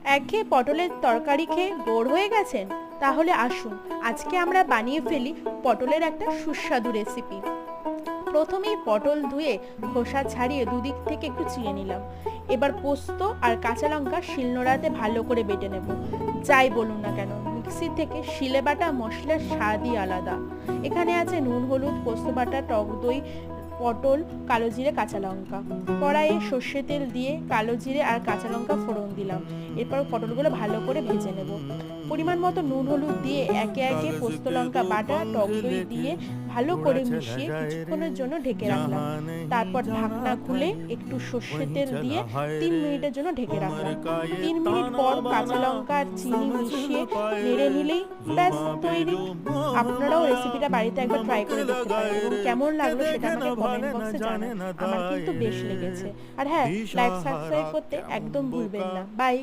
একঘেয়ে পটলের তরকারি খেয়ে বোর হয়ে গেছেন? তাহলে আসুন আজকে আমরা বানিয়ে ফেলি পটলের একটা সুস্বাদু রেসিপি। প্রথমেই পটল ধুয়ে খোসা ছাড়িয়ে দুদিক থেকে একটু চিড়ে নিলাম। এবার পোস্ত আর কাঁচা লঙ্কা শিলনোড়াতে ভালো করে বেটে নেব। যাই বলুন না কেন, মিক্সি থেকে শিলে বাটা মশলার স্বাদই আলাদা। এখানে আছে নুন, হলুদ, পোস্ত বাটা, টক দই, পটল, কালো জিরে, কাঁচা লঙ্কা। কড়াইয়ে সর্ষে তেল দিয়ে কালো জিরে আর কাঁচা লঙ্কা ফোড়ন দিলাম। এরপর পটলগুলো ভালো করে ভেজে নেব। পরিমাণ মতো নুন, হলুদ দিয়ে একে একে পোস্ত, লঙ্কা বাটা, টক দই দিয়ে ভালো করে মিশিয়ে কিছুক্ষণের জন্য ঢেকে রাখলাম। তারপর ঢাকনা খুলে একটু সর্ষে তেল দিয়ে 3 মিনিটের জন্য ঢেকে রাখলাম। 3 মিনিট পর কাঁচা লঙ্কা আর চিনি মিশিয়ে নেড়ে নিলেই ব্যাস তৈরি। আপনারাও রেসিপিটা বাড়িতে একবার ট্রাই করে দেখতে পারেন এবং কেমন লাগলো সেটা আমাকে কমেন্ট বক্সে জানান। আমার কিন্তু বেশ লেগেছে। আর হ্যাঁ, লাইক সাবস্ক্রাইব করতে একদম ভুলবেন না। বাই।